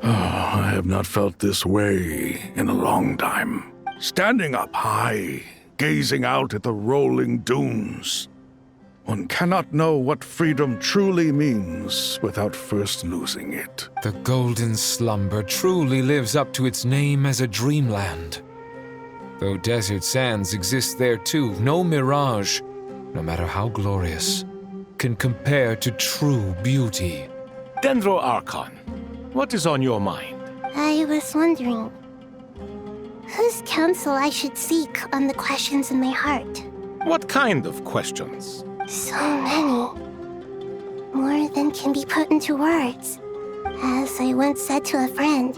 I have not felt this way in a long time. Standing up high, gazing out at the rolling dunes. One cannot know what freedom truly means without first losing it. The golden slumber truly lives up to its name as a dreamland. Though desert sands exist there too, no mirage, no matter how glorious, can compare to true beauty. Dendro Archon, what is on your mind? I was wondering whose counsel I should seek on the questions in my heart. What kind of questions? So many. More than can be put into words. As I once said to a friend,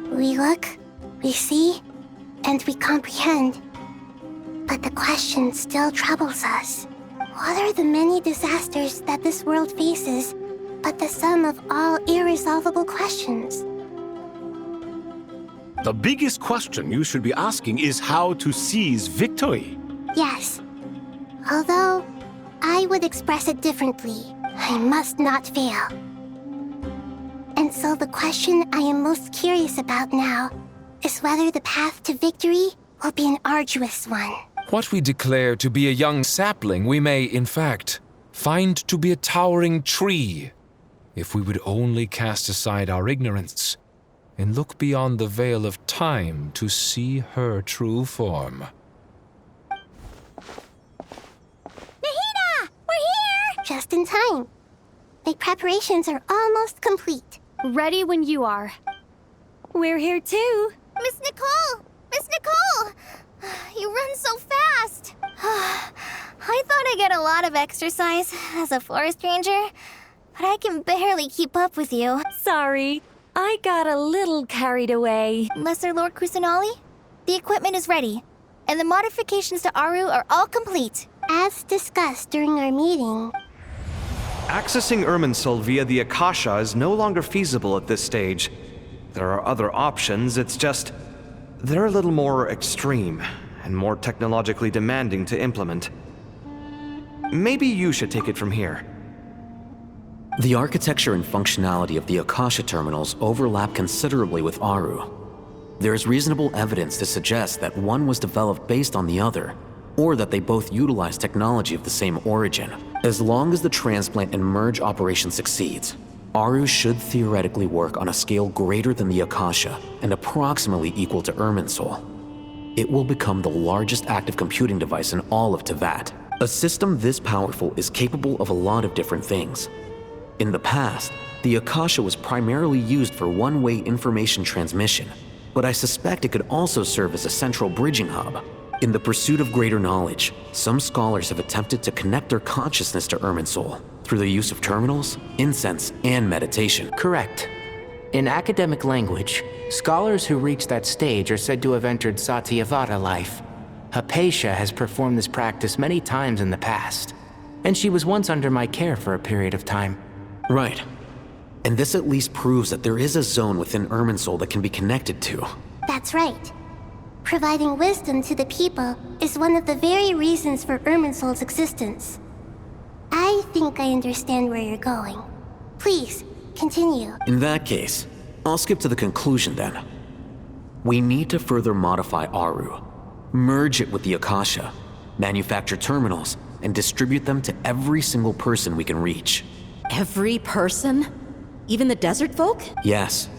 we look, we see, and we comprehend. But the question still troubles us. What are the many disasters that this world faces but the sum of all irresolvable questions? The biggest question you should be asking is how to seize victory. Yes. Although, I would express it differently. I must not fail. And so the question I am most curious about now is whether the path to victory will be an arduous one. What we declare to be a young sapling, we may, in fact, find to be a towering tree, if we would only cast aside our ignorance and look beyond the veil of time to see her true form. Nahida! We're here! Just in time. The preparations are almost complete. Ready when you are. We're here too. Miss Nicole! Miss Nicole! You run so fast! I thought I'd get a lot of exercise as a forest ranger, but I can barely keep up with you. Sorry, I got a little carried away. Lesser Lord Kusanali, the equipment is ready, and the modifications to Aru are all complete. As discussed during our meeting, Accessing Irminsul via the Akasha is no longer feasible at this stage. There are other options, it's just they're a little more extreme and more technologically demanding to implement. Maybe you should take it from here. The architecture and functionality of the Akasha terminals overlap considerably with Aru. There is reasonable evidence to suggest that one was developed based on the other, or that they both utilize technology of the same origin. As long as the transplant and merge operation succeeds, Aru should theoretically work on a scale greater than the Akasha and approximately equal to Irminsul. It will become the largest active computing device in all of Teyvat. A system this powerful is capable of a lot of different things. In the past, the Akasha was primarily used for one-way information transmission, but I suspect it could also serve as a central bridging hub. In the pursuit of greater knowledge, some scholars have attempted to connect their consciousness to Irminsul through the use of terminals, incense, and meditation. Correct. In academic language, scholars who reach that stage are said to have entered Satyavada life. Hypatia has performed this practice many times in the past, and she was once under my care for a period of time. Right. And this at least proves that there is a zone within Irminsul that can be connected to. that's right. Providing wisdom to the people is one of the very reasons for Irminsul's existence. I think I understand where you're going. Please, continue. In that case, I'll skip to the conclusion then. We need to further modify Aru, merge it with the Akasha, manufacture terminals, and distribute them to every single person we can reach. Every person? Even the desert folk? Yes,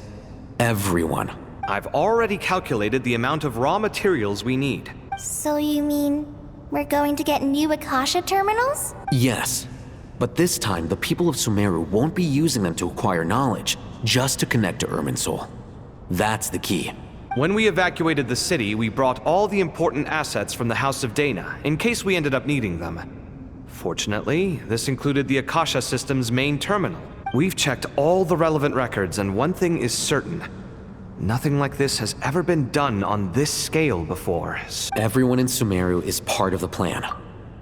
everyone. I've already calculated the amount of raw materials we need. So you mean we're going to get new Akasha terminals? Yes, but this time the people of Sumeru won't be using them to acquire knowledge, just to connect to Irminsul. That's the key. When we evacuated the city, we brought all the important assets from the House of Dana, in case we ended up needing them. Fortunately, this included the Akasha system's main terminal. We've checked all the relevant records, and one thing is certain. Nothing like this has ever been done on this scale before. Everyone in Sumeru is part of the plan.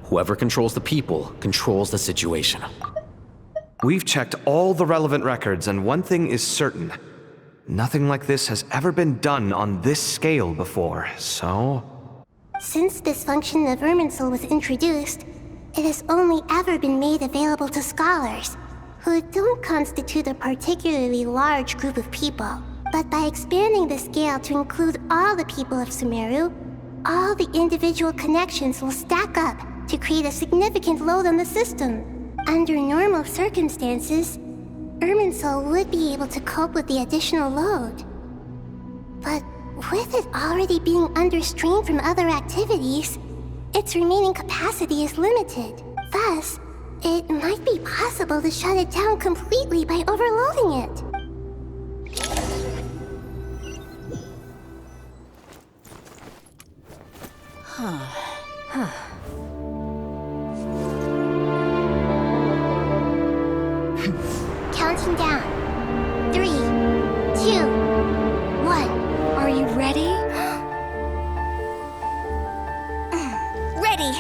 Whoever controls the people controls the situation. We've checked all the relevant records, and one thing is certain. Nothing like this has ever been done on this scale before, so... Since this function of Irminsul was introduced, it has only ever been made available to scholars, who don't constitute a particularly large group of people. But by expanding the scale to include all the people of Sumeru, all the individual connections will stack up to create a significant load on the system. Under normal circumstances, Irminsul would be able to cope with the additional load. But with it already being under strain from other activities, its remaining capacity is limited. Thus, it might be possible to shut it down completely by overloading it. Counting down. 3, 2, 1. Are you ready? Ready.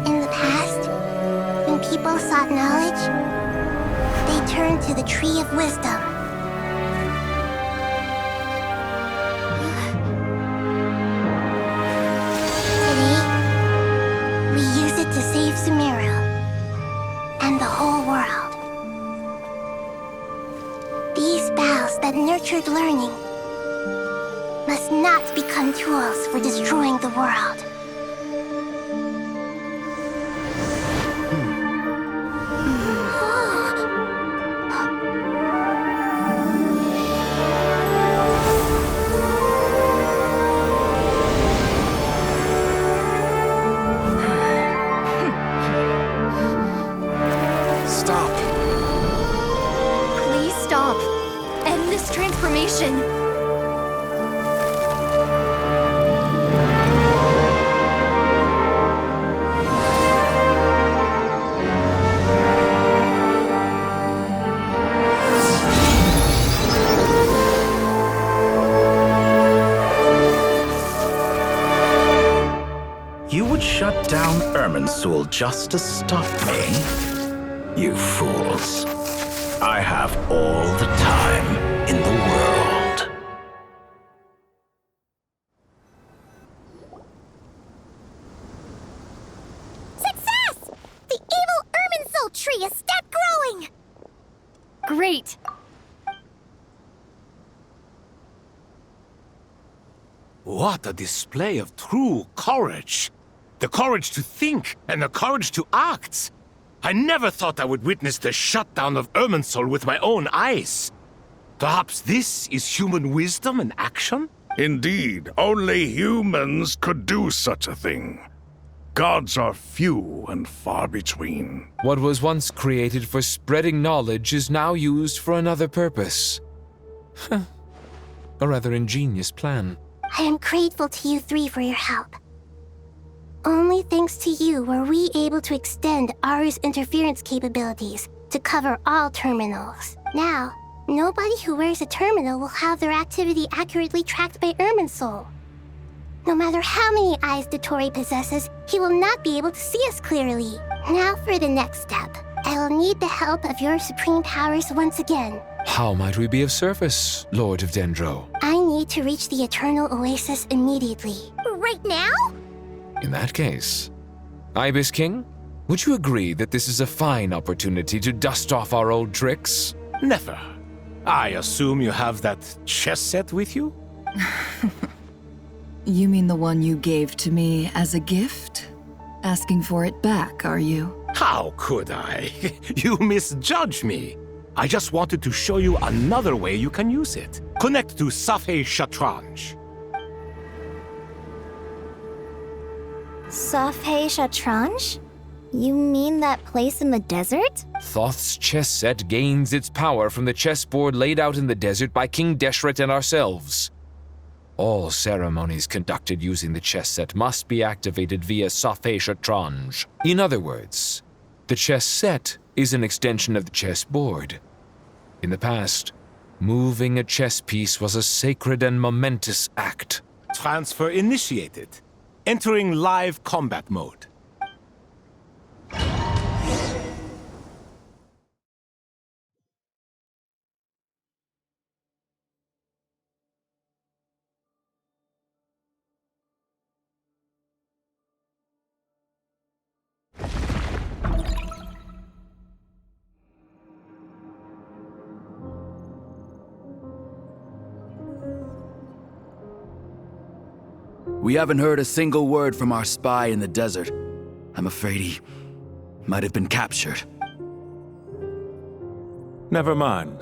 In the past, when people sought knowledge, they turned to the Tree of Wisdom. Today, we use it to save Sumeru and the whole world. These boughs that nurtured learning must not become tools for destroying the world. Stop. Please stop. End this transformation. You would shut down Irminsul just to stop me? You fools. I have all the time in the world. Success! The evil Irminsul tree is stepped growing! Great. What a display of true courage. The courage to think and the courage to act. I never thought I would witness the shutdown of Irminsul with my own eyes. Perhaps this is human wisdom in action? Indeed, only humans could do such a thing. Gods are few and far between. What was once created for spreading knowledge is now used for another purpose. A rather ingenious plan. I am grateful to you three for your help. Only thanks to you were we able to extend Aru's interference capabilities to cover all terminals. Now, nobody who wears a terminal will have their activity accurately tracked by Irminsul. No matter how many eyes Dottore possesses, he will not be able to see us clearly. Now for the next step. I will need the help of your supreme powers once again. How might we be of service, Lord of Dendro? I need to reach the Eternal Oasis immediately. Right now? In that case, Ibis King, would you agree that this is a fine opportunity to dust off our old tricks? Never. I assume you have that chess set with you? You mean the one you gave to me as a gift? Asking for it back, are you? How could I? You misjudge me. I just wanted to show you another way you can use it. Connect to Safei Shatranj. Safei Shatranj? You mean that place in the desert? Thoth's chess set gains its power from the chessboard laid out in the desert by King Deshret and ourselves. All ceremonies conducted using the chess set must be activated via Safé Shatranj. In other words, the chess set is an extension of the chessboard. In the past, moving a chess piece was a sacred and momentous act. Transfer initiated. Entering live combat mode. We haven't heard a single word from our spy in the desert. I'm afraid he might have been captured. Never mind.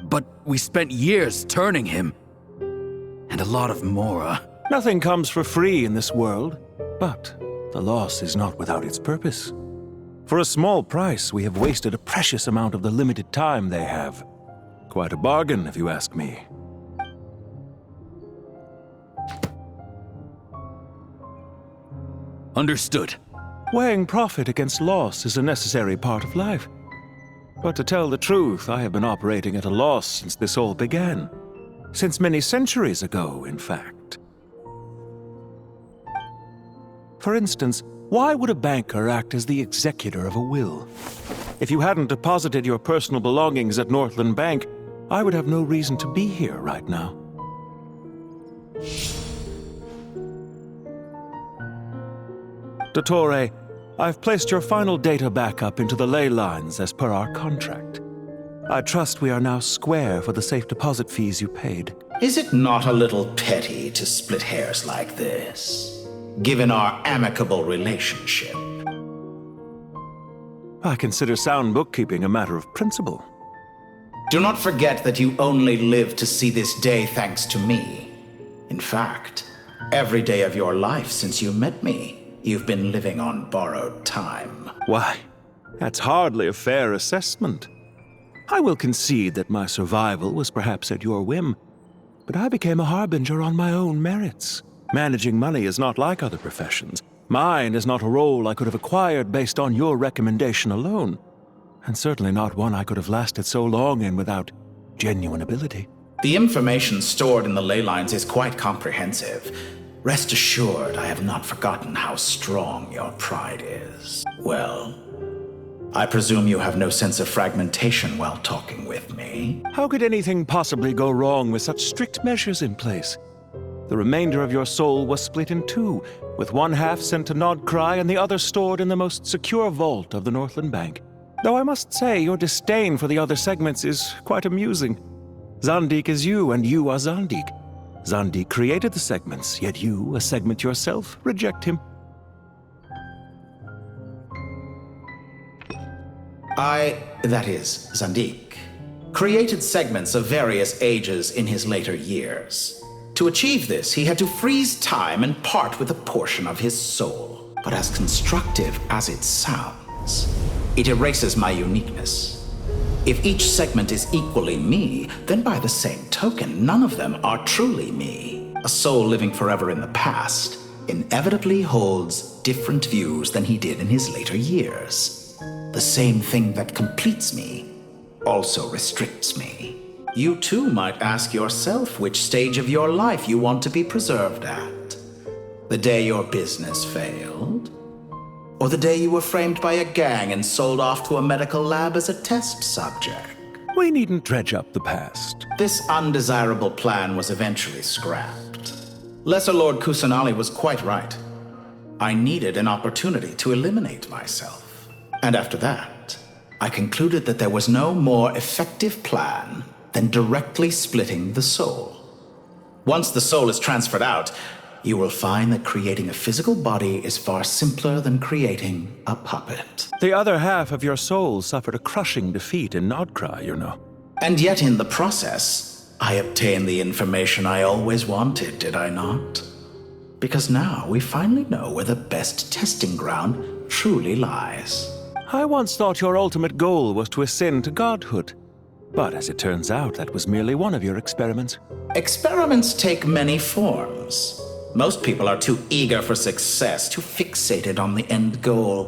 But we spent years turning him. And a lot of Mora. Nothing comes for free in this world, but the loss is not without its purpose. For a small price, we have wasted a precious amount of the limited time they have. Quite a bargain, if you ask me. Understood. Weighing profit against loss is a necessary part of life. But to tell the truth, I have been operating at a loss since this all began. Since many centuries ago, in fact. For instance, why would a banker act as the executor of a will? If you hadn't deposited your personal belongings at Northland Bank, I would have no reason to be here right now. Dottore, I've placed your final data backup into the ley lines as per our contract. I trust we are now square for the safe deposit fees you paid. Is it not a little petty to split hairs like this, given our amicable relationship? I consider sound bookkeeping a matter of principle. Do not forget that you only live to see this day thanks to me. In fact, every day of your life since you met me, you've been living on borrowed time. Why, that's hardly a fair assessment. I will concede that my survival was perhaps at your whim, but I became a harbinger on my own merits. Managing money is not like other professions. Mine is not a role I could have acquired based on your recommendation alone, and certainly not one I could have lasted so long in without genuine ability. The information stored in the ley lines is quite comprehensive. Rest assured, I have not forgotten how strong your pride is. Well, I presume you have no sense of fragmentation while talking with me. How could anything possibly go wrong with such strict measures in place? The remainder of your soul was split in two, with one half sent to Nodcry and the other stored in the most secure vault of the Northland Bank. Though I must say, your disdain for the other segments is quite amusing. Zandik is you, and you are Zandik. Zandik created the segments, yet you, a segment yourself, reject him. That is, Zandik, created segments of various ages in his later years. To achieve this, he had to freeze time and part with a portion of his soul. But as constructive as it sounds, it erases my uniqueness. If each segment is equally me, then by the same token, none of them are truly me. A soul living forever in the past inevitably holds different views than he did in his later years. The same thing that completes me also restricts me. You too might ask yourself which stage of your life you want to be preserved at. The day your business failed? Or the day you were framed by a gang and sold off to a medical lab as a test subject? We needn't dredge up the past. This undesirable plan was eventually scrapped. Lesser Lord Kusanali was quite right. I needed an opportunity to eliminate myself. And after that, I concluded that there was no more effective plan than directly splitting the soul. Once the soul is transferred out, you will find that creating a physical body is far simpler than creating a puppet. The other half of your soul suffered a crushing defeat in Nodcry, you know. And yet in the process, I obtained the information I always wanted, did I not? Because now we finally know where the best testing ground truly lies. I once thought your ultimate goal was to ascend to godhood. But as it turns out, that was merely one of your experiments. Experiments take many forms. Most people are too eager for success, too fixated on the end goal.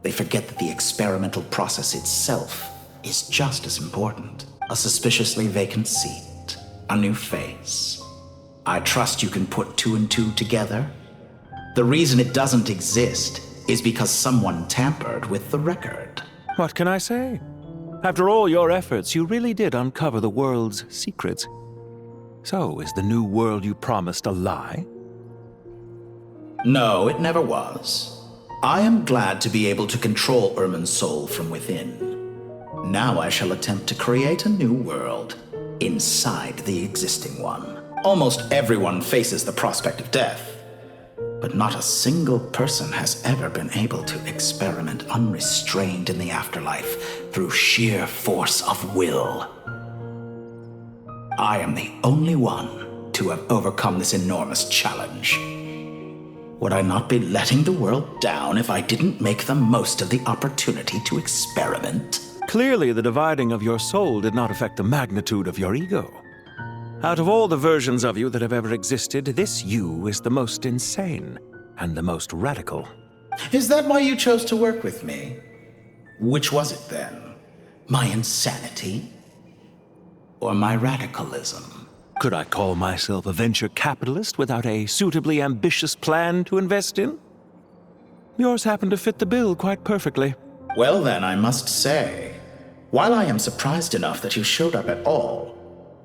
They forget that the experimental process itself is just as important. A suspiciously vacant seat, a new face. I trust you can put two and two together. The reason it doesn't exist is because someone tampered with the record. What can I say? After all your efforts, you really did uncover the world's secrets. So, is the new world you promised a lie? No, it never was. I am glad to be able to control Irmin's soul from within. Now I shall attempt to create a new world inside the existing one. Almost everyone faces the prospect of death, but not a single person has ever been able to experiment unrestrained in the afterlife through sheer force of will. I am the only one to have overcome this enormous challenge. Would I not be letting the world down if I didn't make the most of the opportunity to experiment? Clearly, the dividing of your soul did not affect the magnitude of your ego. Out of all the versions of you that have ever existed, this you is the most insane and the most radical. Is that why you chose to work with me? Which was it then? My insanity? Or my radicalism? Could I call myself a venture capitalist without a suitably ambitious plan to invest in? Yours happened to fit the bill quite perfectly. Well then, I must say, while I am surprised enough that you showed up at all,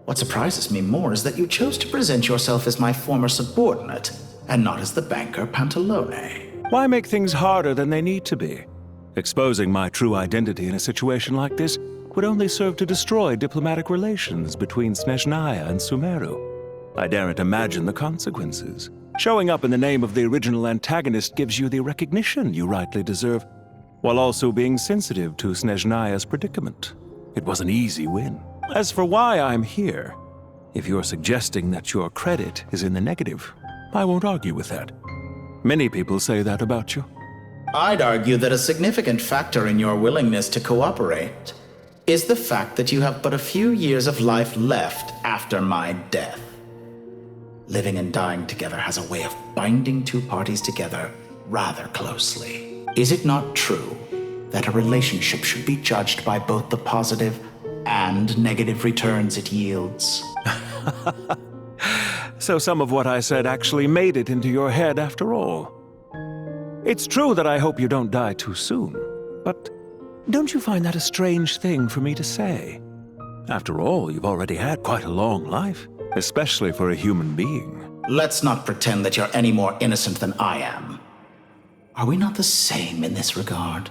what surprises me more is that you chose to present yourself as my former subordinate, and not as the banker Pantalone. Why make things harder than they need to be? Exposing my true identity in a situation like this would only serve to destroy diplomatic relations between Snezhnaya and Sumeru. I daren't imagine the consequences. Showing up in the name of the original antagonist gives you the recognition you rightly deserve, while also being sensitive to Snezhnaya's predicament. It was an easy win. As for why I'm here, if you're suggesting that your credit is in the negative, I won't argue with that. Many people say that about you. I'd argue that a significant factor in your willingness to cooperate is the fact that you have but a few years of life left after my death. Living and dying together has a way of binding two parties together rather closely. Is it not true that a relationship should be judged by both the positive and negative returns it yields? So some of what I said actually made it into your head after all. It's true that I hope you don't die too soon, but don't you find that a strange thing for me to say? After all, you've already had quite a long life, especially for a human being. Let's not pretend that you're any more innocent than I am. Are we not the same in this regard?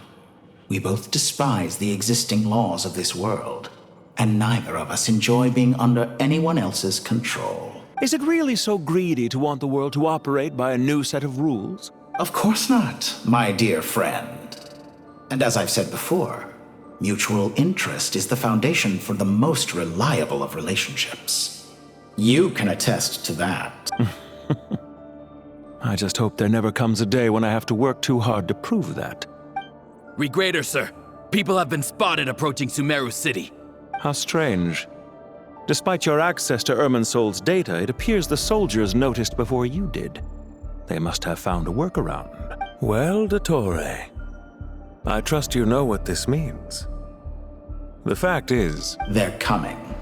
We both despise the existing laws of this world, and neither of us enjoy being under anyone else's control. Is it really so greedy to want the world to operate by a new set of rules? Of course not, my dear friend. And as I've said before, mutual interest is the foundation for the most reliable of relationships. You can attest to that. I just hope there never comes a day when I have to work too hard to prove that. Regrader, sir. People have been spotted approaching Sumeru City. How strange. Despite your access to Irminsol's data, it appears the soldiers noticed before you did. They must have found a workaround. Well, Dottore, I trust you know what this means. The fact is... They're coming.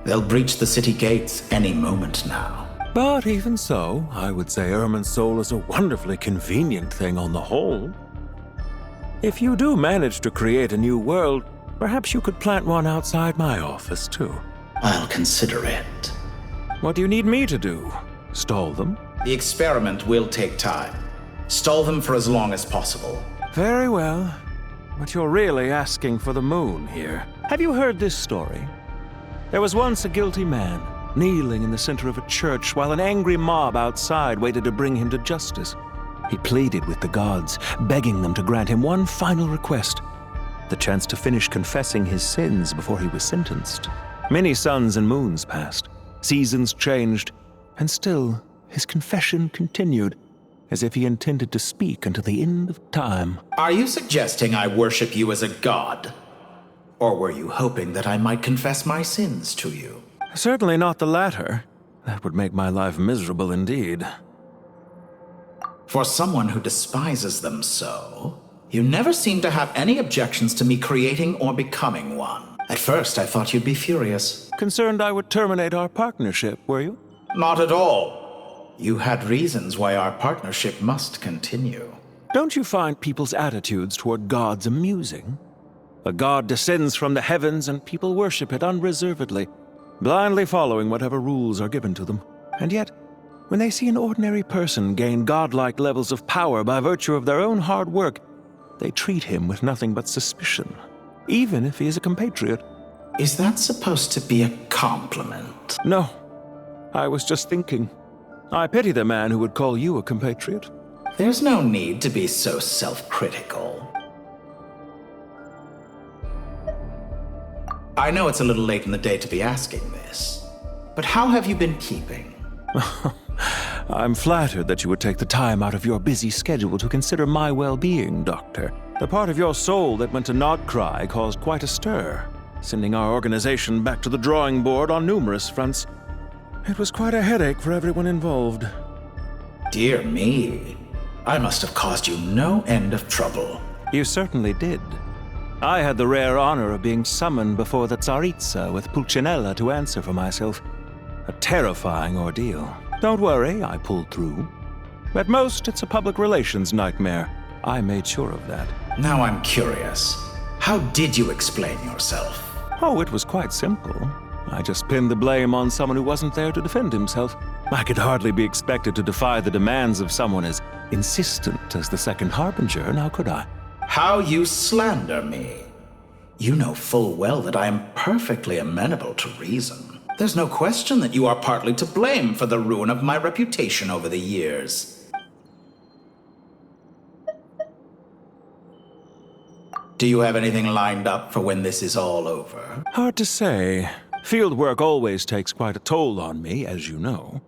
They'll breach the city gates any moment now. But even so, I would say Irminsol is a wonderfully convenient thing on the whole. If you do manage to create a new world, perhaps you could plant one outside my office, too. I'll consider it. What do you need me to do? Stall them? The experiment will take time. Stall them for as long as possible. Very well. But you're really asking for the moon here. Have you heard this story? There was once a guilty man, kneeling in the center of a church while an angry mob outside waited to bring him to justice. He pleaded with the gods, begging them to grant him one final request, the chance to finish confessing his sins before he was sentenced. Many suns and moons passed, seasons changed, and still his confession continued, as if he intended to speak until the end of time. Are you suggesting I worship you as a god? Or were you hoping that I might confess my sins to you? Certainly not the latter. That would make my life miserable indeed. For someone who despises them so, you never seem to have any objections to me creating or becoming one. At first, I thought you'd be furious. Concerned I would terminate our partnership, were you? Not at all. You had reasons why our partnership must continue. Don't you find people's attitudes toward gods amusing? A god descends from the heavens and people worship it unreservedly, blindly following whatever rules are given to them. And yet, when they see an ordinary person gain godlike levels of power by virtue of their own hard work, they treat him with nothing but suspicion, even if he is a compatriot. Is that supposed to be a compliment? No. I was just thinking. I pity the man who would call you a compatriot. There's no need to be so self-critical. I know it's a little late in the day to be asking this, but how have you been keeping? I'm flattered that you would take the time out of your busy schedule to consider my well-being, Doctor. The part of your soul that went to Nodcry caused quite a stir, sending our organization back to the drawing board on numerous fronts. It was quite a headache for everyone involved. Dear me, I must have caused you no end of trouble. You certainly did. I had the rare honor of being summoned before the Tsaritsa with Pulcinella to answer for myself. A terrifying ordeal. Don't worry, I pulled through. At most, it's a public relations nightmare. I made sure of that. Now I'm curious. How did you explain yourself? Oh, it was quite simple. I just pinned the blame on someone who wasn't there to defend himself. I could hardly be expected to defy the demands of someone as insistent as the Second Harbinger, now could I? How you slander me. You know full well that I am perfectly amenable to reason. There's no question that you are partly to blame for the ruin of my reputation over the years. Do you have anything lined up for when this is all over? Hard to say. Field work always takes quite a toll on me, as you know.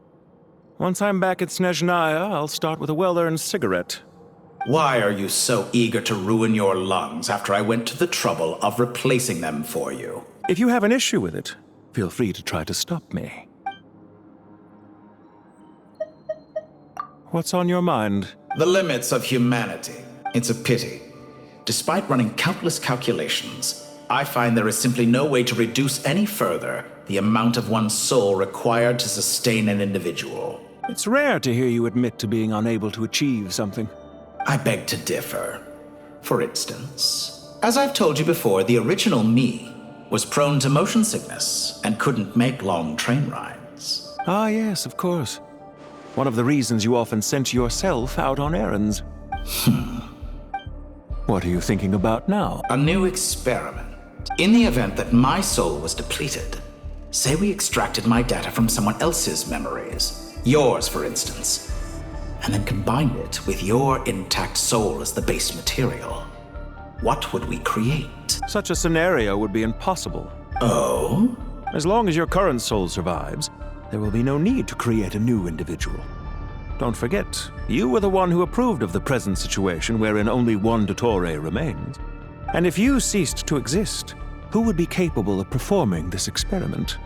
Once I'm back at Snezhnaya, I'll start with a well-earned cigarette. Why are you so eager to ruin your lungs after I went to the trouble of replacing them for you? If you have an issue with it, feel free to try to stop me. What's on your mind? The limits of humanity. It's a pity. Despite running countless calculations, I find there is simply no way to reduce any further the amount of one's soul required to sustain an individual. It's rare to hear you admit to being unable to achieve something. I beg to differ. For instance, as I've told you before, the original me was prone to motion sickness and couldn't make long train rides. Ah, yes, of course. One of the reasons you often sent yourself out on errands. What are you thinking about now? A new experiment. In the event that my soul was depleted, say we extracted my data from someone else's memories, yours for instance, and then combined it with your intact soul as the base material, what would we create? Such a scenario would be impossible. Oh? As long as your current soul survives, there will be no need to create a new individual. Don't forget, you were the one who approved of the present situation wherein only one Dottore remains. And if you ceased to exist, who would be capable of performing this experiment?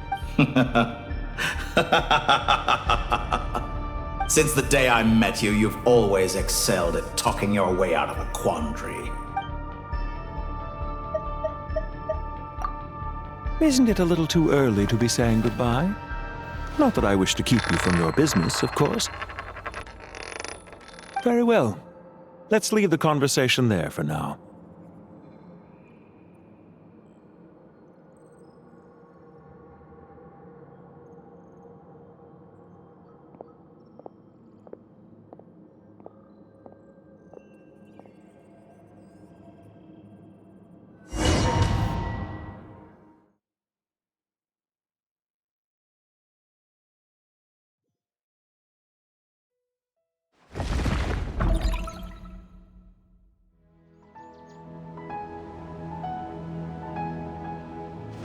Since the day I met you, you've always excelled at talking your way out of a quandary. Isn't it a little too early to be saying goodbye? Not that I wish to keep you from your business, of course. Very well. Let's leave the conversation there for now.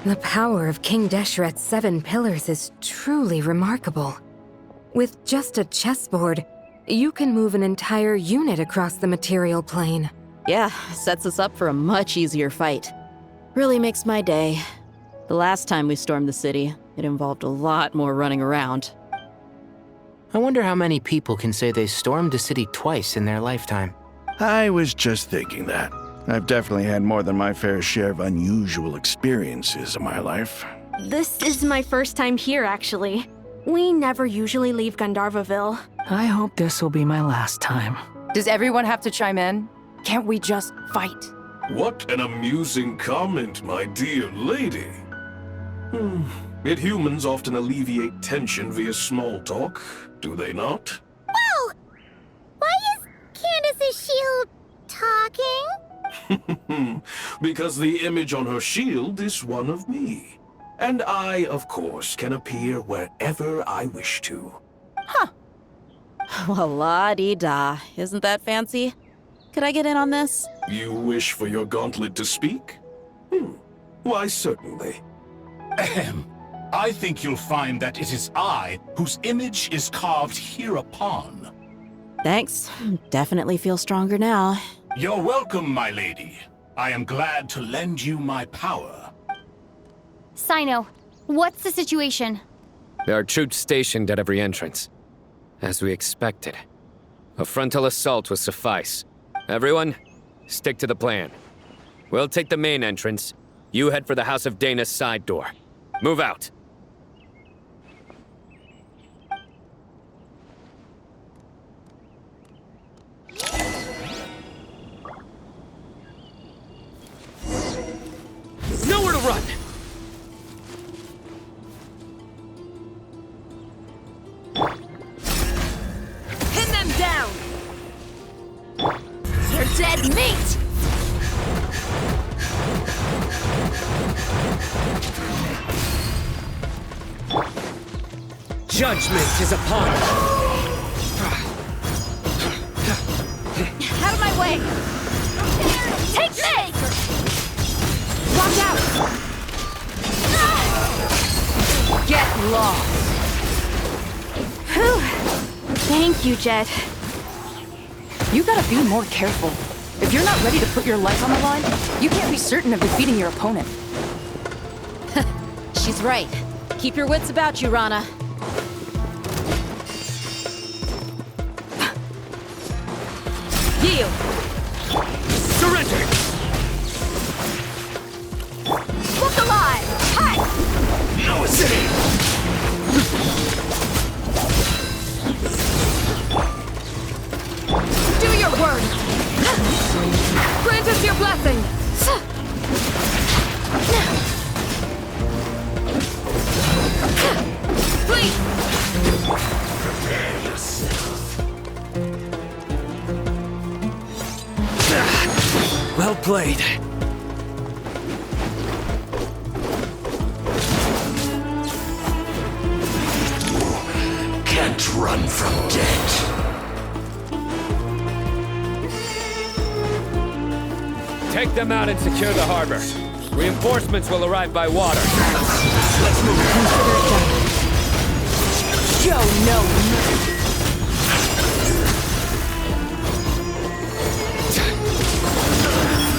The power of King Deshret's 7 pillars is truly remarkable. With just a chessboard, You can move an entire unit across the material plane. Yeah, sets us up for a much easier fight. Really makes my day. The last time we stormed the city, it involved a lot more running around. I wonder how many people can say they stormed a city twice in their lifetime. I was just thinking that. I've definitely had more than my fair share of unusual experiences in my life. This is my first time here, actually. We never usually leave Gandharvaville. I hope this will be my last time. Does everyone have to chime in? Can't we just fight? What an amusing comment, my dear lady. Yet humans often alleviate tension via small talk, do they not? Whoa! Why is Candace's shield talking? Because the image on her shield is one of me. And I, of course, can appear wherever I wish to. Well, la-dee-da. Isn't that fancy? Could I get in on this? You wish for your gauntlet to speak? Why, certainly. Ahem. I think you'll find that it is I whose image is carved hereupon. Thanks. Definitely feel stronger now. You're welcome, my lady. I am glad to lend you my power. Sino, what's the situation? There are troops stationed at every entrance. As we expected. A frontal assault will suffice. Everyone, stick to the plan. We'll take the main entrance. You head for the House of Dana's side door. Move out. Nowhere to run! Pin them down! You're dead meat! Judgment is upon us! Out of my way! Take this! Watch out! Get lost! Whew. Thank you, Jet. You gotta be more careful. If you're not ready to put your life on the line, you can't be certain of defeating your opponent. She's right. Keep your wits about you, Rana. Yield! Surrender! Look alive! Hi! No escape! Do your work! Grant us your blessing! Please! Prepare yourself. Well played. Can't run from death. Take them out and secure the harbor. Reinforcements will arrive by water. Let's move. Consider it done. Show no mercy.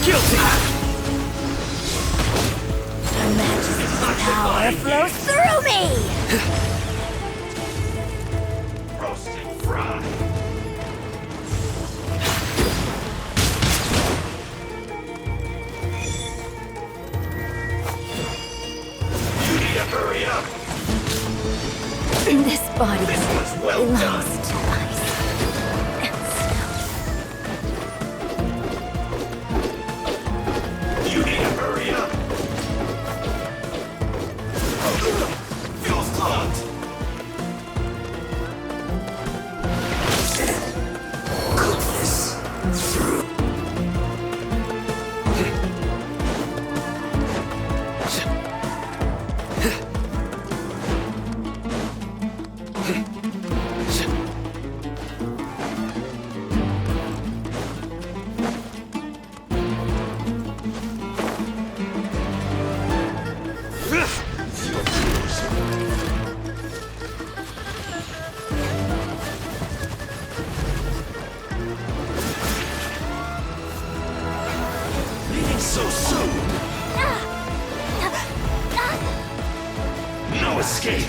Guilty! Her Majesty's power flows through me! Roasted fry. You need to hurry up. This body This was well belongs done. to ice and snow. You need to hurry up. Fuel's clogged. Goodness. Through. So soon! No escape!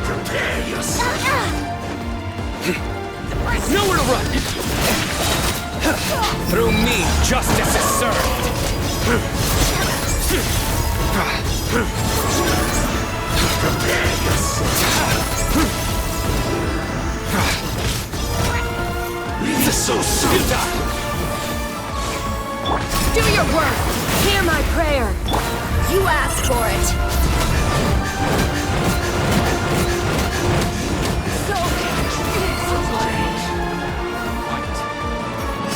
Prepare yourself! Nowhere to run! Through me, justice is served! Prepare yourself! Leave this so soon! You die! Do your work! Hear my prayer! You asked for it!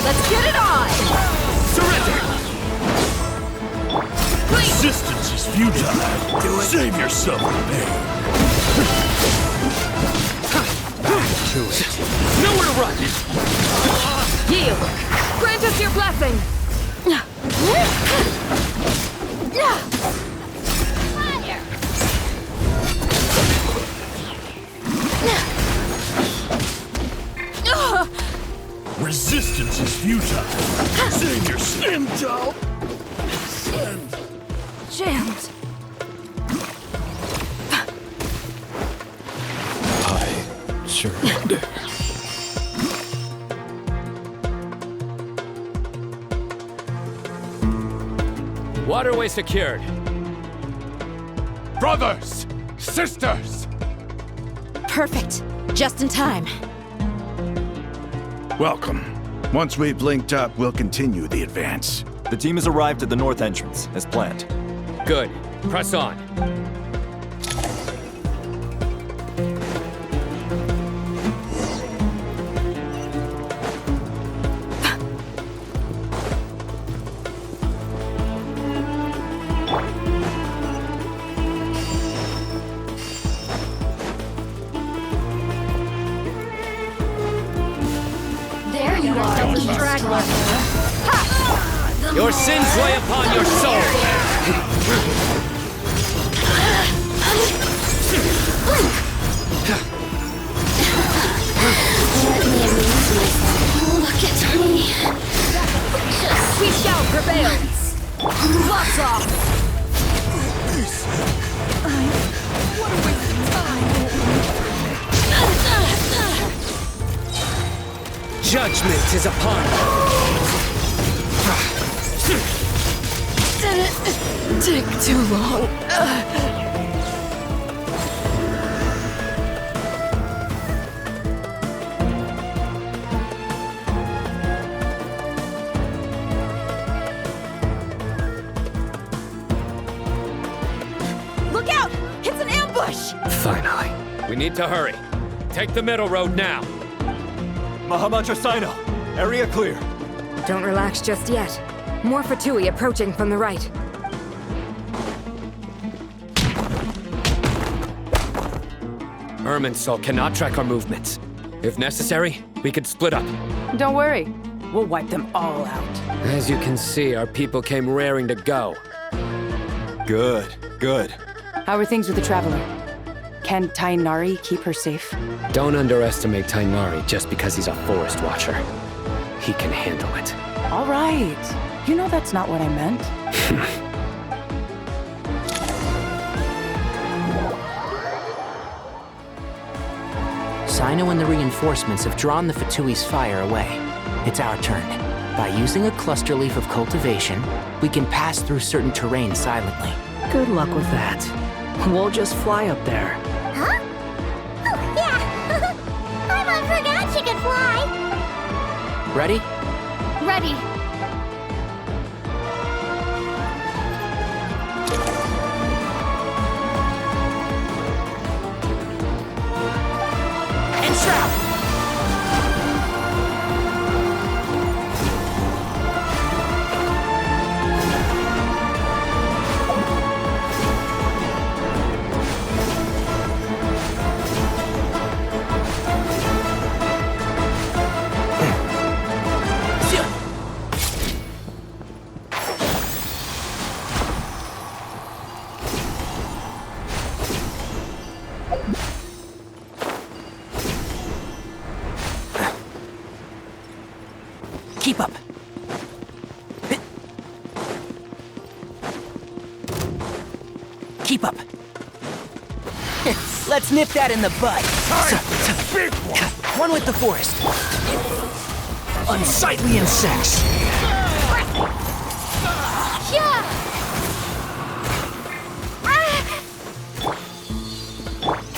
Let's get it on! Surrender! Resistance is futile. Save yourself the pain. To it. Nowhere to run! Yield! Grant us your blessing! Resistance is futile. Save yourself. Jammed. I surrender. Waterway secured. Brothers! Sisters! Perfect. Just in time. Welcome. Once we've linked up, we'll continue the advance. The team has arrived at the north entrance, as planned. Good. Press on. There you are, the straggler. Your sins weigh upon your soul. Look at me. We shall prevail. Lots off. What a waste of time. Judgment is upon Did it take too long? Look out! It's an ambush! Finally. We need to hurry. Take the middle road now. Mahamacha Sino, area clear. Don't relax just yet. More Fatui approaching from the right. Irminsul cannot track our movements. If necessary, we could split up. Don't worry. We'll wipe them all out. As you can see, our people came raring to go. Good, good. How are things with the Traveler? Can Tainari keep her safe? Don't underestimate Tainari just because he's a forest watcher. He can handle it. All right. You know that's not what I meant. Sino and the reinforcements have drawn the Fatui's fire away. It's our turn. By using a cluster leaf of cultivation, we can pass through certain terrain silently. Good luck with that. We'll just fly up there. Huh? Oh, yeah. I forgot she could fly. Ready? Ready. Entrap! Keep up. Keep up. Let's nip that in the bud. Big one with the forest. Unsightly insects.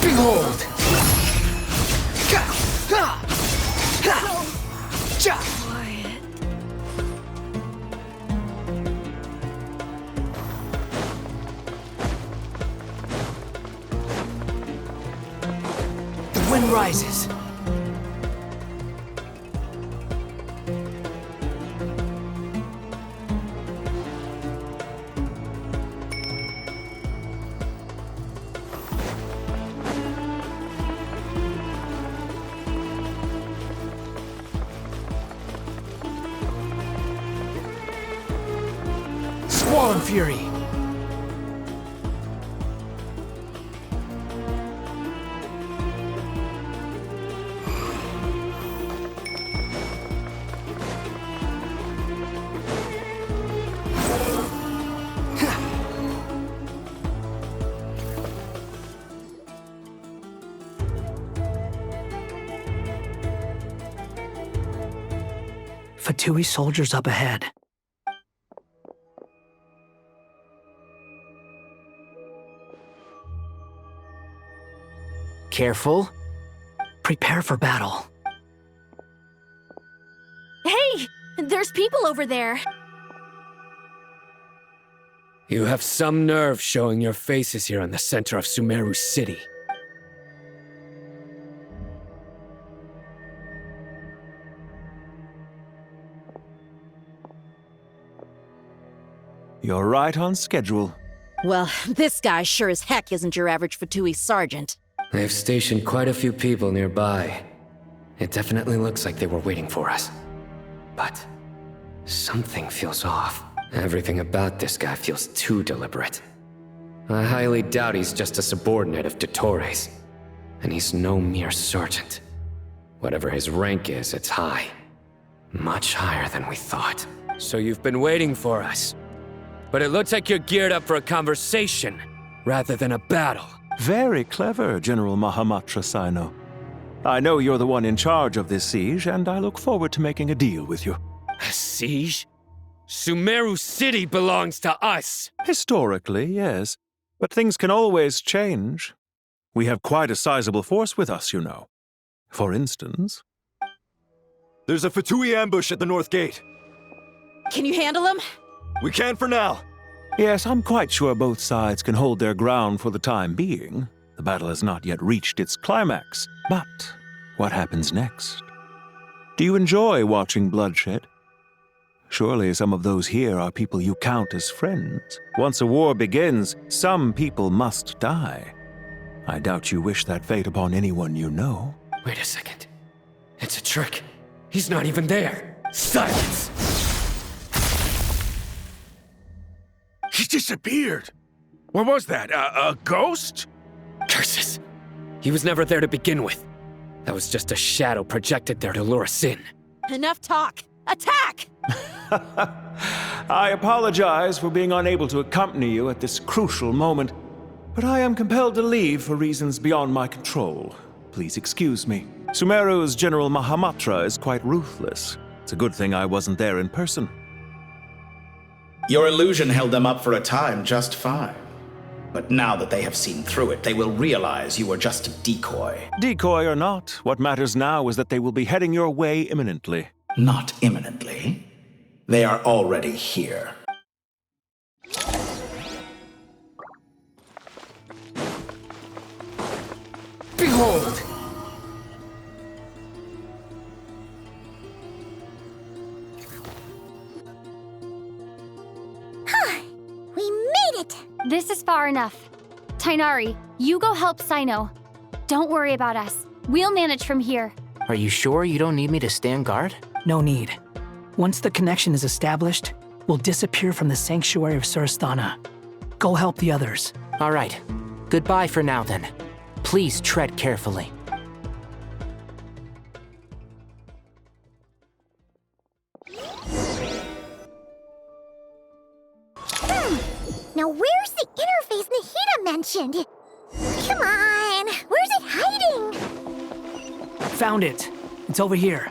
Behold. The wind rises. Squall Fury. Fatui soldiers up ahead. Careful. Prepare for battle. Hey! There's people over there. You have some nerve showing your faces here in the center of Sumeru City. You're right on schedule. Well, this guy sure as heck isn't your average Fatui sergeant. They've stationed quite a few people nearby. It definitely looks like they were waiting for us. But something feels off. Everything about this guy feels too deliberate. I highly doubt he's just a subordinate of Dottores. And he's no mere sergeant. Whatever his rank is, it's high. Much higher than we thought. So you've been waiting for us. But it looks like you're geared up for a conversation, rather than a battle. Very clever, General Mahamatra Sino. I know you're the one in charge of this siege, and I look forward to making a deal with you. A siege? Sumeru City belongs to us! Historically, yes. But things can always change. We have quite a sizable force with us, you know. For instance... There's a Fatui ambush at the north gate. Can you handle him? We can for now. Yes, I'm quite sure both sides can hold their ground for the time being. The battle has not yet reached its climax. But what happens next? Do you enjoy watching bloodshed? Surely some of those here are people you count as friends. Once a war begins, some people must die. I doubt you wish that fate upon anyone you know. Wait a second. It's a trick. He's not even there. Silence! He disappeared. What was that? A ghost? Curses. He was never there to begin with. That was just a shadow projected there to lure us in. Enough talk. Attack! I apologize for being unable to accompany you at this crucial moment, but I am compelled to leave for reasons beyond my control. Please excuse me. Sumeru's General Mahamatra is quite ruthless. It's a good thing I wasn't there in person. Your illusion held them up for a time just fine. But now that they have seen through it, they will realize you were just a decoy. Decoy or not, what matters now is that they will be heading your way imminently. Not imminently. They are already here. Behold! We made it! This is far enough. Tainari, you go help Sino. Don't worry about us. We'll manage from here. Are you sure you don't need me to stand guard? No need. Once the connection is established, we'll disappear from the sanctuary of Surasthana. Go help the others. All right. Goodbye for now, then. Please tread carefully. legend. Come on, where's it hiding? Found it. It's over here.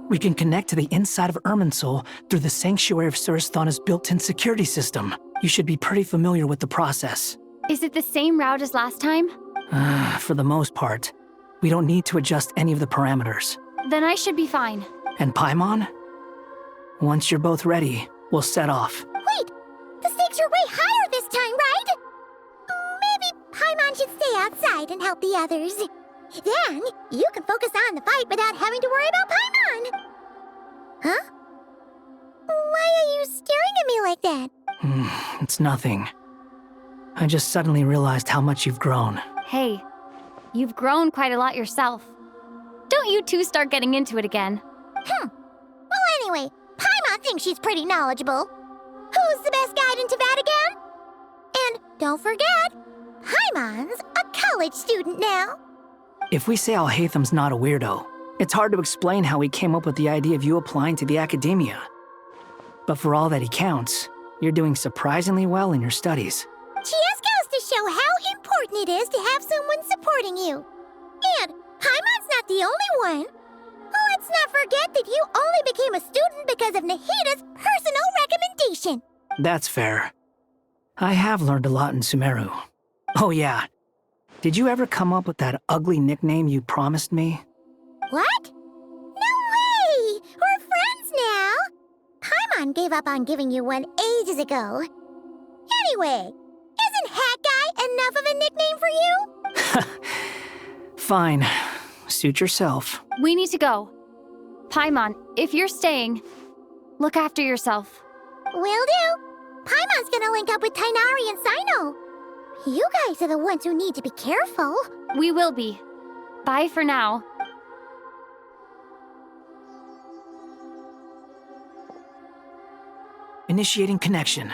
We can connect to the inside of Irminsul through the Sanctuary of Surasthana's built-in security system. You should be pretty familiar with the process. Is it the same route as last time? For the most part. We don't need to adjust any of the parameters. Then I should be fine. And Paimon? Once you're both ready, we'll set off. Wait, the stakes are way higher this time, right? Maybe Paimon should stay outside and help the others. Then, you can focus on the fight without having to worry about Paimon. Huh? Why are you staring at me like that? It's nothing. I just suddenly realized how much you've grown. Hey, you've grown quite a lot yourself. Don't you two start getting into it again. Well, anyway, Paimon thinks she's pretty knowledgeable. Who's the best guide in Tavatigan? And don't forget, Paimon's a college student now. If we say Alhatham's not a weirdo, it's hard to explain how he came up with the idea of you applying to the academia. But for all that he counts, you're doing surprisingly well in your studies. Just goes to show how important it is to have someone supporting you. And Paimon's not the only one. Let's not forget that you only became a student because of Nahida's personal recommendation. That's fair. I have learned a lot in Sumeru. Oh yeah. Did you ever come up with that ugly nickname you promised me? What? No way! We're friends now! Paimon gave up on giving you one ages ago. Anyway, isn't Hat Guy enough of a nickname for you? Fine. Suit yourself. We need to go. Paimon, if you're staying, look after yourself. Will do. Paimon's gonna link up with Tighnari and Cyno. You guys are the ones who need to be careful. We will be. Bye for now. Initiating connection.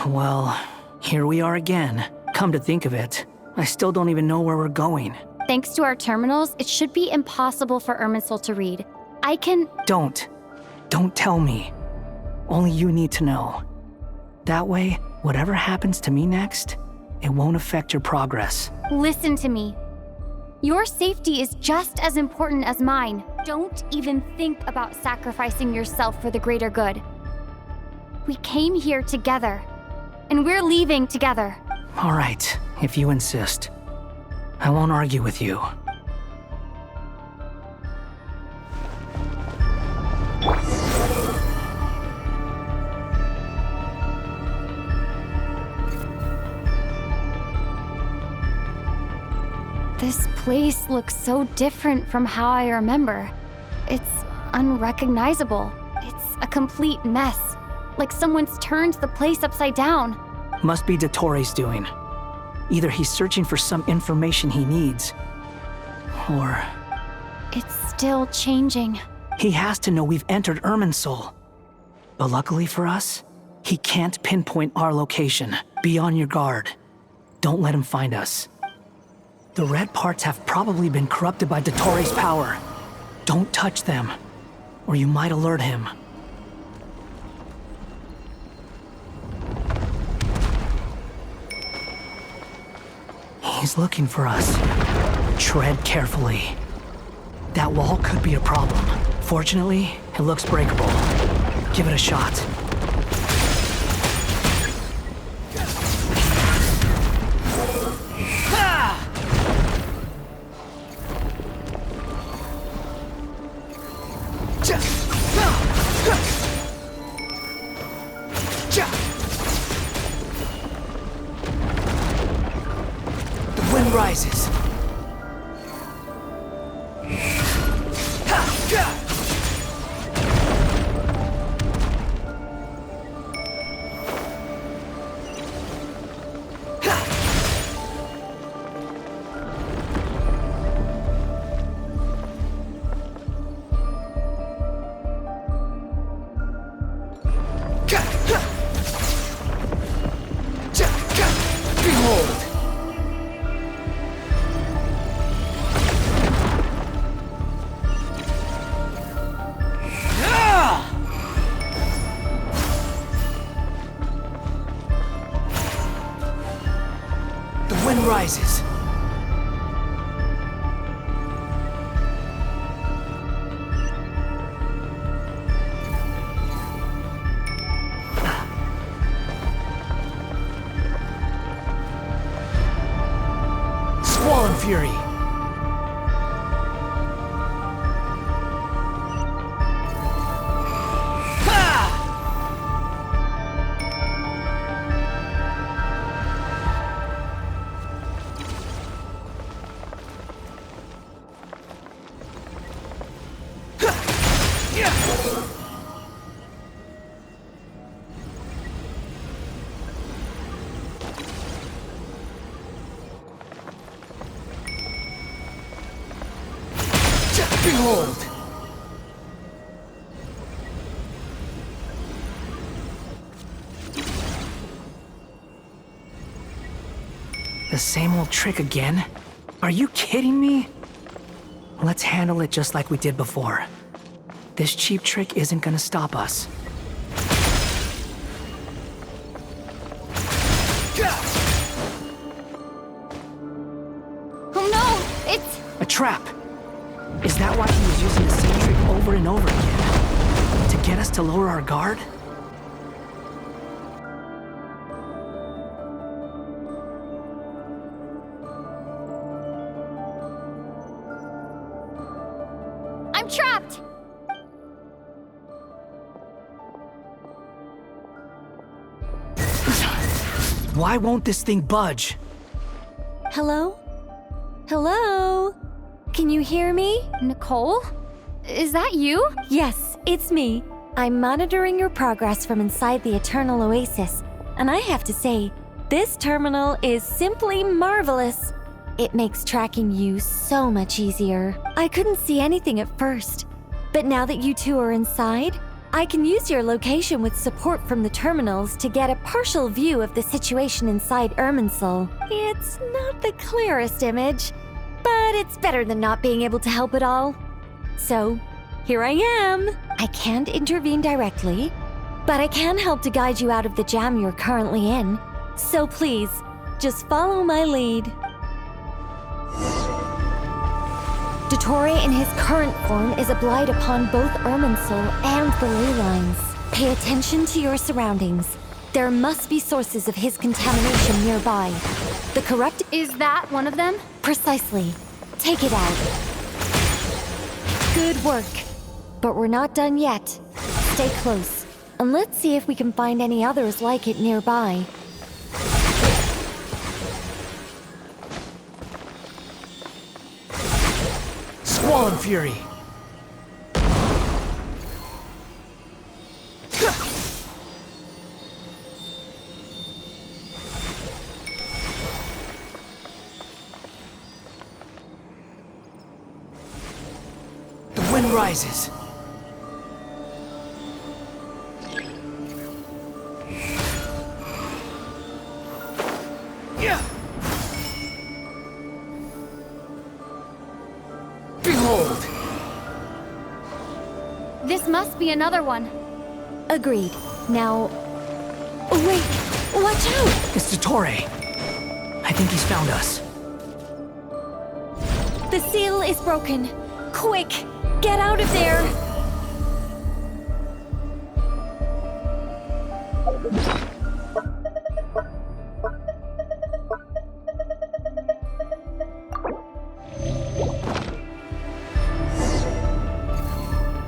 Well, here we are again. Come to think of it, I still don't even know where we're going. Thanks to our terminals, it should be impossible for Irminsul to read. I can... Don't tell me. Only you need to know. That way, whatever happens to me next, it won't affect your progress. Listen to me. Your safety is just as important as mine. Don't even think about sacrificing yourself for the greater good. We came here together, and we're leaving together. All right, if you insist. I won't argue with you. This place looks so different from how I remember. It's unrecognizable. It's a complete mess. Like someone's turned the place upside down. Must be Dottoro's doing. Either he's searching for some information he needs, or... It's still changing. He has to know we've entered Irminsul. But luckily for us, he can't pinpoint our location. Be on your guard. Don't let him find us. The red parts have probably been corrupted by Dottoro's power. Don't touch them, or you might alert him. He's looking for us. Tread carefully. That wall could be a problem. Fortunately, it looks breakable. Give it a shot. The wind rises. rises. Swollen Fury. Behold! The same old trick again? Are you kidding me? Let's handle it just like we did before. This cheap trick isn't gonna stop us. Oh no! It's... A trap! Is that why he was using the same trick over and over again? To get us to lower our guard? I'm trapped! Why won't this thing budge? Hello? Hello? Can you hear me? Nicole? Is that you? Yes, it's me. I'm monitoring your progress from inside the Eternal Oasis, and I have to say, this terminal is simply marvelous. It makes tracking you so much easier. I couldn't see anything at first, but now that you two are inside, I can use your location with support from the terminals to get a partial view of the situation inside Irminsul. It's not the clearest image, but it's better than not being able to help at all. So, here I am. I can't intervene directly, but I can help to guide you out of the jam you're currently in. So please, just follow my lead. Dottore in his current form is a blight upon both Irminsul and the ley lines. Pay attention to your surroundings. There must be sources of his contamination nearby. The corrupt... Is that one of them? Precisely. Take it out. Good work. But we're not done yet. Stay close, and let's see if we can find any others like it nearby. Swollen Fury! The wind rises. Behold! This must be another one. Agreed. Now... Oh, wait! Watch out! It's Dottore. I think he's found us. The seal is broken. Quick! Get out of there!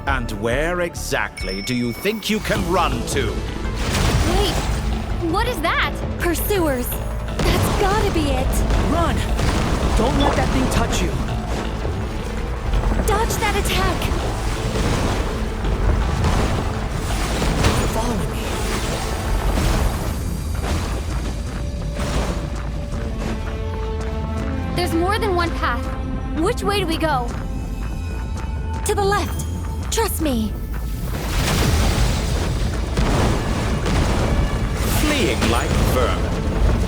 And where exactly do you think you can run to? Wait, what is that? Pursuers. That's gotta be it. Run! Don't let that thing touch you. Dodge that attack! They're following me. There's more than one path. Which way do we go? To the left. Trust me. Fleeing like vermin.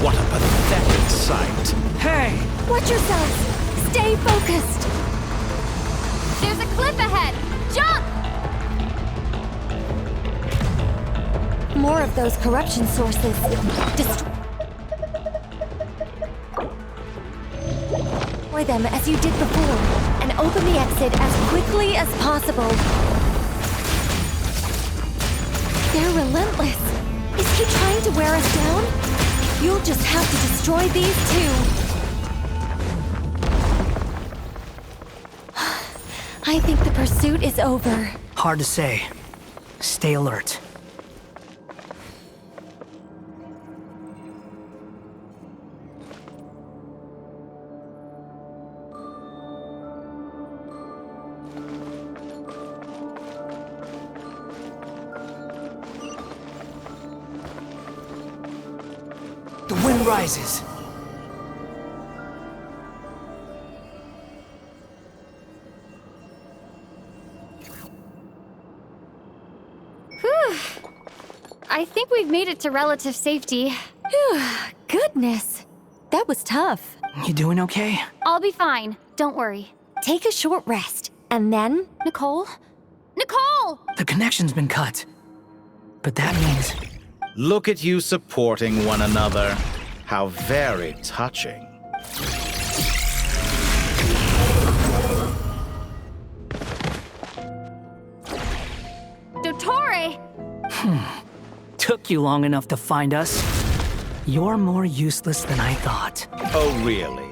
What a pathetic sight. Hey! Watch yourselves. Stay focused. There's a cliff ahead. Jump! More of those corruption sources. Destroy them as you did before, and open the exit as quickly as possible. They're relentless. Is he trying to wear us down? You'll just have to destroy these too. I think the pursuit is over. Hard to say. Stay alert. The wind rises. Whew. I think we've made it to relative safety. Phew, goodness. That was tough. You doing okay? I'll be fine. Don't worry. Take a short rest, and then... Nicole? Nicole! The connection's been cut. But that means... Look at you supporting one another. How very touching. Dottore! Took you long enough to find us. You're more useless than I thought. Oh, really?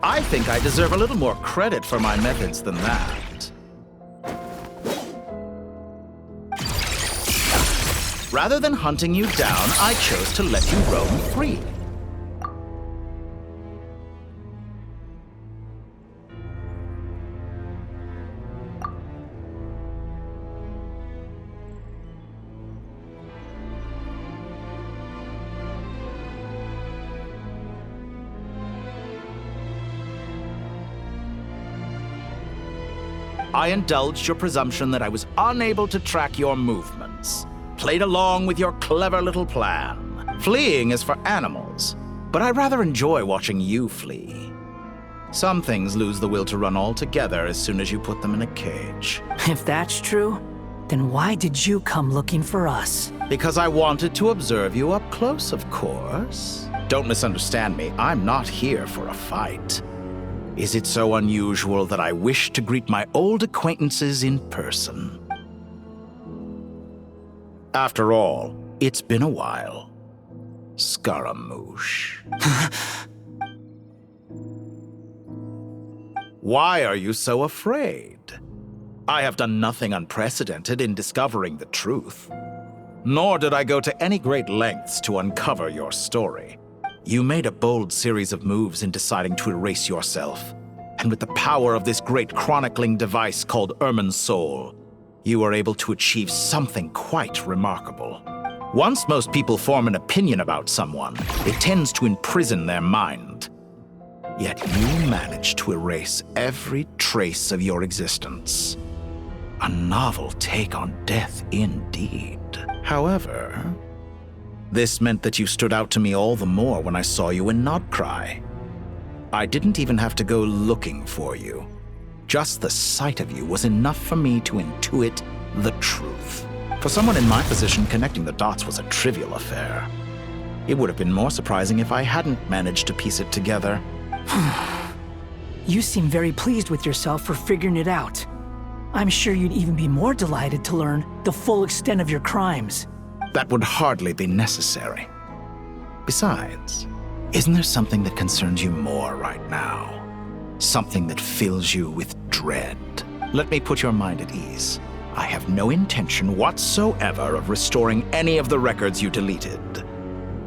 I think I deserve a little more credit for my methods than that. Rather than hunting you down, I chose to let you roam free. I indulged your presumption that I was unable to track your movements. Played along with your clever little plan. Fleeing is for animals, but I rather enjoy watching you flee. Some things lose the will to run altogether as soon as you put them in a cage. If that's true, then why did you come looking for us? Because I wanted to observe you up close, of course. Don't misunderstand me, I'm not here for a fight. Is it so unusual that I wish to greet my old acquaintances in person? After all, it's been a while. Scaramouche. Why are you so afraid? I have done nothing unprecedented in discovering the truth. Nor did I go to any great lengths to uncover your story. You made a bold series of moves in deciding to erase yourself. And with the power of this great chronicling device called Irmin's Soul, you are able to achieve something quite remarkable. Once most people form an opinion about someone, it tends to imprison their mind. Yet you managed to erase every trace of your existence. A novel take on death indeed. However, this meant that you stood out to me all the more when I saw you in Nodcry. I didn't even have to go looking for you. Just the sight of you was enough for me to intuit the truth. For someone in my position, connecting the dots was a trivial affair. It would have been more surprising if I hadn't managed to piece it together. You seem very pleased with yourself for figuring it out. I'm sure you'd even be more delighted to learn the full extent of your crimes. That would hardly be necessary. Besides, isn't there something that concerns you more right now? Something that fills you with dread? Let me put your mind at ease. I have no intention whatsoever of restoring any of the records you deleted.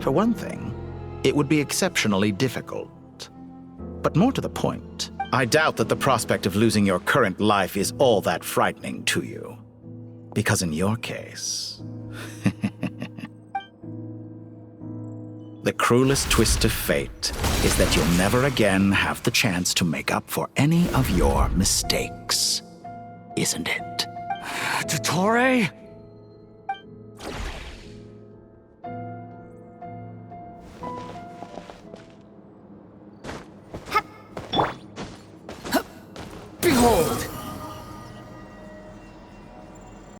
For one thing, it would be exceptionally difficult. But more to the point, I doubt that the prospect of losing your current life is all that frightening to you. Because in your case... the cruelest twist of fate is that you'll never again have the chance to make up for any of your mistakes. Isn't it? Dottore? Behold!